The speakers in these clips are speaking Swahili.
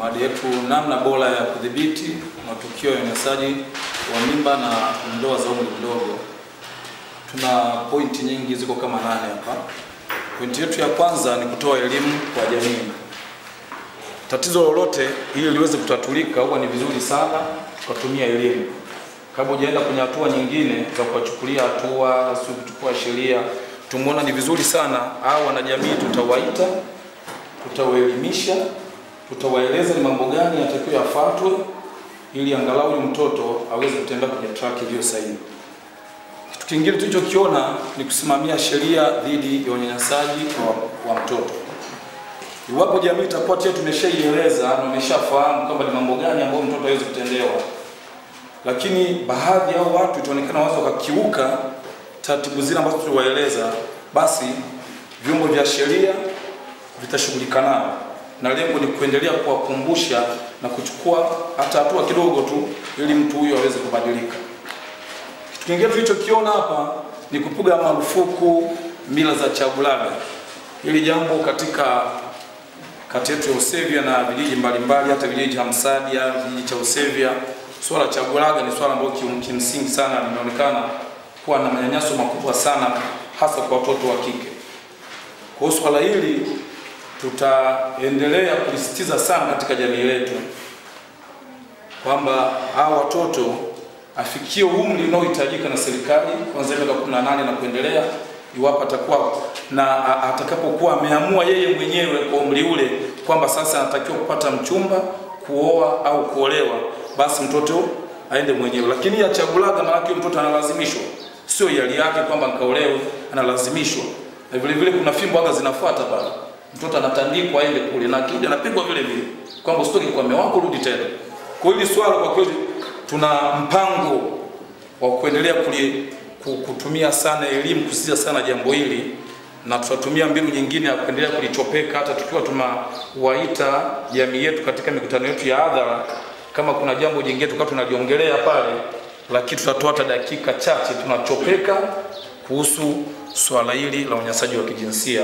mada yetu namna bora ya kudhibiti matukio ya unyanyasaji wa mimba na ndoa za umri mdogo. Tuna pointi nyingi ziko kama 8 hapa. Pointi yetu ya kwanza ni kutoa elimu kwa jamii. Tatizo lolote ili liweze kutatulika huwa ni vizuri sana kutumia elimu. Kabla hujaenda kwenye hatua nyingine za kuchukulia hatua, sio kuchukua sheria, tumeona ni vizuri sana hao wanajamii tutawaita, tutawaelimisha, tutawaeleza ni mambo gani yatakiwa yafuatwe ili angalau yule mtoto aweze kutembea kwenye track iliyo sahihi. Kitu kingine tulichokiona ni kusimamia sheria dhidi ya unyanyasaji wa mtoto. Iwapo jamii itakuwa tumeshaieleza na wameshafahamu kwamba ni mambo gani ambayo mtoto hawezi kutendewa, lakini baadhi ya watu itaonekana wazo wakakiuka taratibu zile ambazo tuliwaeleza, basi vyombo vya sheria vitashughulika nao, na lengo ni kuendelea kuwakumbusha na kuchukua hata hatua kidogo tu ili mtu huyo aweze kubadilika. Kitu kingine tulichokiona hapa ni kupiga marufuku mila za chagulaga. Hili jambo katika kati yetu ya Usevia na vijiji mbalimbali, hata vijiji Hamsadia, vijiji cha Usevia, swala chagulaga ni swala ambalo kimsingi sana linaonekana kuwa na manyanyaso makubwa sana, hasa kwa watoto wa kike. Kwa swala hili tutaendelea kulisitiza sana katika jamii yetu kwamba hao watoto afikie umri unaohitajika na serikali kuanzia miaka 18 na kuendelea, iwapo atakuwa na atakapokuwa ameamua yeye mwenyewe kwa umri ule kwamba sasa anatakiwa kupata mchumba, kuoa au kuolewa, basi mtoto aende mwenyewe. Lakini ya chagulaga maana yake mtoto analazimishwa, sio yali yake kwamba nikaolewe, analazimishwa. Na vile vile kuna fimbo anga zinafuata pale, mtoto anatandikwa aende kule na akija anapigwa vile vile kwamba usitoke kwa mume wako, rudi tena. Kwa hili swala kwa kweli tuna mpango wa kuendelea kutumia sana elimu, kusisitiza sana jambo hili, na tutatumia mbinu nyingine ya kuendelea kulichopeka hata tukiwa tunawaita jamii yetu katika mikutano yetu ya hadhara. Kama kuna jambo jingine tukawa tunaliongelea pale, lakini tutatoa hata dakika chache tunachopeka kuhusu swala hili la unyanyasaji wa kijinsia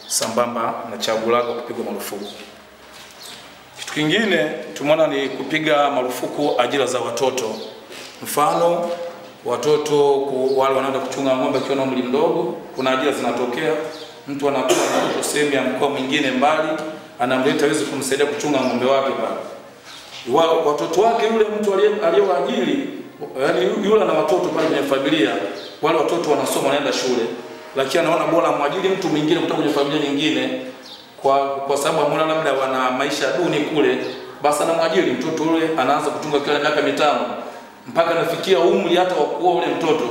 sambamba na chagulaga kupigwa marufuku. Kitu kingine tumeona ni kupiga marufuku ajira za watoto. Mfano watoto wale wanaenda kuchunga ng'ombe kwa umri mdogo, kuna ajira zinatokea, mtu anakuwa na sehemu ya mkoa mwingine mbali, anamleta aweze kumsaidia kuchunga ng'ombe wake pale. Watoto wake yule mtu aliyewaajiri, yani yule na watoto pale kwenye familia, wale watoto wanasoma wanaenda shule, lakini anaona bora mwajiri mtu mwingine kutoka kwenye familia nyingine kwa sababu ameona labda wana maisha duni kule, basi anamwajiri mtoto yule, anaanza kuchunga kila miaka 5 mpaka anafikia umri hata wa kuoa ule mtoto.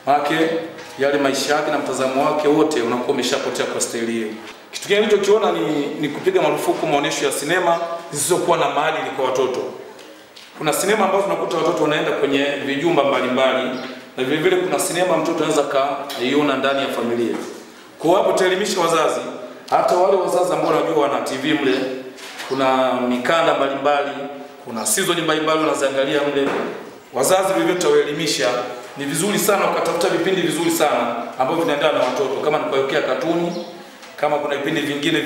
Maana yale maisha yake na mtazamo wake wote unakuwa umeshapotea kwa staili hiyo. Kitu kingine nilichokiona ni kupiga marufuku maonesho ya sinema zisizokuwa na maadili kwa watoto. Kuna sinema ambazo tunakuta watoto wanaenda kwenye vijumba mbalimbali, na vile vile kuna sinema mtoto anaweza kaiona ndani ya familia. Kwa hapo tuelimisha wazazi, hata wale wazazi ambao wanajua wana TV mle, kuna mikanda mbalimbali, kuna season mbalimbali wanaziangalia mle. Wazazi vile vile tuwaelimisha, ni vizuri sana ukatafuta vipindi vizuri sana ambavyo vinaendana na watoto, kama ni kuwekea katuni, kama kuna vipindi vingine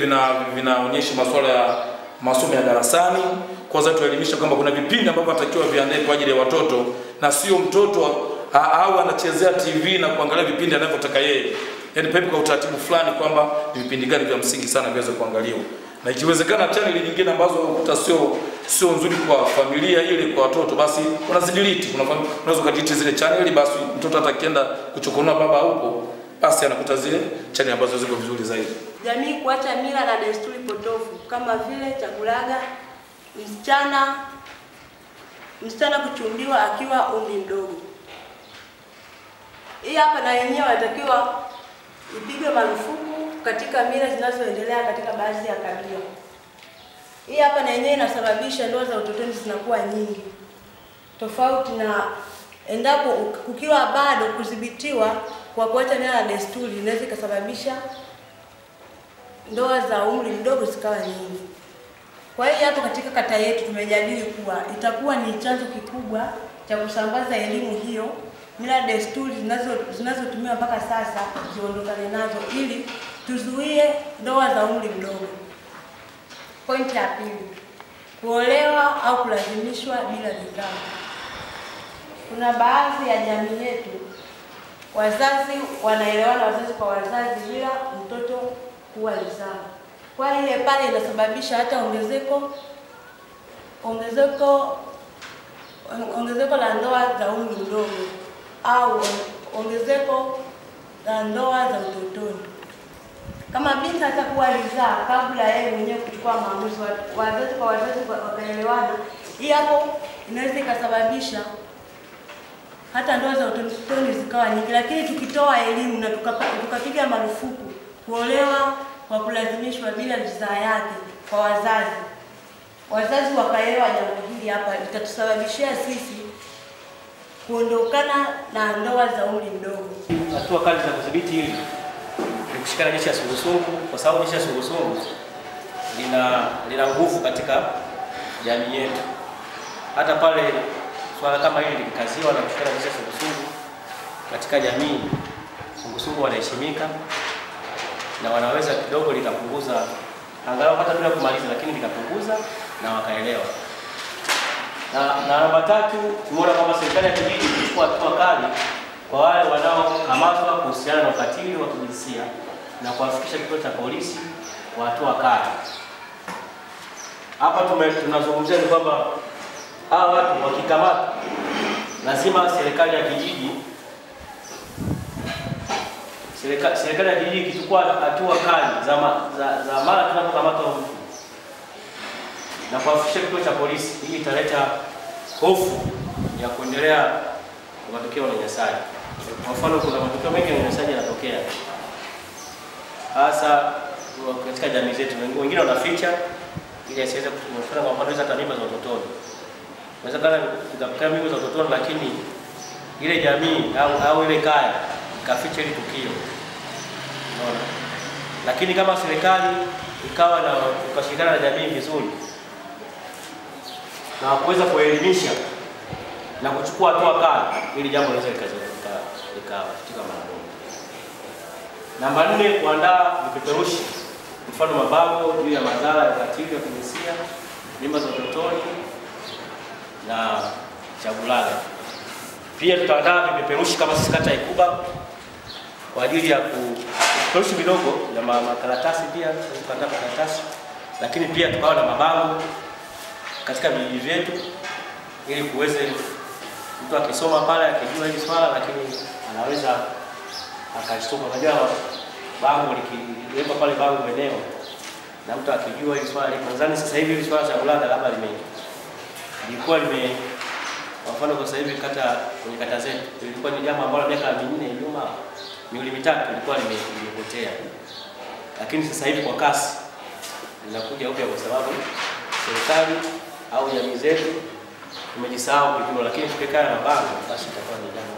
vinaonyesha masuala ya masomo ya darasani. Kwa sababu tuelimisha kwamba kuna vipindi ambavyo natakiwa viandae kwa ajili ya watoto, na sio mtoto au anachezea TV na kuangalia vipindi anavyotaka yeye. Yaani pepe kwa utaratibu fulani kwamba ni vipindi gani vya msingi sana viweze kuangaliwa. Na ikiwezekana channel nyingine ambazo ukuta sio nzuri kwa familia ile, kwa watoto, basi unazidelete. Unaweza kudelete zile channel, basi mtoto atakienda kuchokonoa baba huko, basi anakuta zile channel ambazo ziko vizuri zaidi. Jamii kuacha mila na desturi potofu kama vile chagulaga, msichana kuchumbiwa akiwa umri mdogo. Hii hapa na yenyewe inatakiwa ipigwe marufuku katika mila zinazoendelea katika baadhi ya kabila. Hii hapa na yenyewe inasababisha ndoa za utotoni zinakuwa nyingi. Tofauti na endapo kukiwa bado kudhibitiwa kwa kuacha mila na desturi, inaweza kusababisha ndoa za umri mdogo zikawa nyingi. Kwa hiyo hata katika kata yetu tumejadili kuwa itakuwa ni chanzo kikubwa cha kusambaza elimu hiyo, mila desturi zinazotumiwa mpaka sasa ziondokane nazo ili tuzuie ndoa za umri mdogo. Point ya pili, kuolewa au kulazimishwa bila ridhaa. Kuna baadhi ya jamii yetu wazazi wanaelewana, wazazi kwa wazazi, bila mtoto kuwa ridhaa. Kwa ile pale inasababisha hata ongezeko la ndoa za umri mdogo au ongezeko la ndoa za utotoni. Kama binti atakuwa ridhaa kabla yeye mwenyewe kuchukua maamuzi, wazazi kwa wazazi wakaelewana, hii hapo inaweza ikasababisha hata ndoa za utotoni zikawa nyingi. Lakini tukitoa elimu na tukapiga marufuku kuolewa kwa kulazimishwa bila ridhaa yake kwa wazazi wakaelewa jambo hili, hapa itatusababishia sisi kuondokana na ndoa za umri mdogo. Hatua kali za kudhibiti hili ni kushikana jeshi la sungusungu, kwa sababu jeshi la sungusungu lina nguvu katika jamii yetu. Hata pale swala kama hili likikaziwa na kushikana jeshi la sungusungu katika jamii, sungusungu wanaheshimika na wanaweza kidogo likapunguza, angalau hata bila kumaliza, lakini likapunguza na wakaelewa. Na namba 3, tumeona kwamba serikali ya kijiji kuchukua hatua kali kwa wale wanaokamatwa kuhusiana na ukatili wa kijinsia na kuwafikisha kituo cha polisi kwa hatua kali. Hapa tunazungumzia ni kwamba hawa watu wakikamatwa, lazima serikali ya kijiji ikichukua hatua kali za mara tunapokamata mtu na kuwafikisha kituo cha polisi, hii italeta hofu ya kuendelea kwa matukio ya unyanyasaji. Kwa mfano, kuna matukio mengi ya unyanyasaji yanatokea hasa katika jamii zetu. Wengine wanaficha ili asiweze kufuata, kwa mfano hata mimba za utotoni. Inawezekana kutokea mimba za utotoni, lakini ile jamii au ile kaya ikaficha ile tukio. Unaona? Lakini kama serikali ikawa na ukashirikiana na jamii vizuri na kuweza kuelimisha na kuchukua hatua kali, ili jambo linaweza likatika mara moja. Namba 4, kuandaa vipeperushi, mfano mabango juu ya madhara ya ukatili wa kijinsia, mimba za utotoni na chagulaga. Pia tutaandaa vipeperushi kama sisi kata Ikuba kwa ajili ya vipeperushi vidogo na makaratasi, pia tutaandaa makaratasi, lakini pia tukawa na mabango katika vijiji vyetu ili kuweze mtu akisoma pale akijua hili swala, lakini anaweza akashtuka. Unajua bango likiwekwa pale bango eneo na mtu akijua hili swala liko nadhani sasa hivi hili swala cha kulanga labda lilikuwa kwa mfano kwa sasa hivi kwenye kata zetu ilikuwa ni jambo ambalo miaka 4 nyuma, miaka 3 ilikuwa limepotea, lakini sasa hivi kwa kasi linakuja upya kwa sababu serikali au jamii zetu tumejisahau kidogo, lakini tukikaa na bango basi itakuwa ni jambo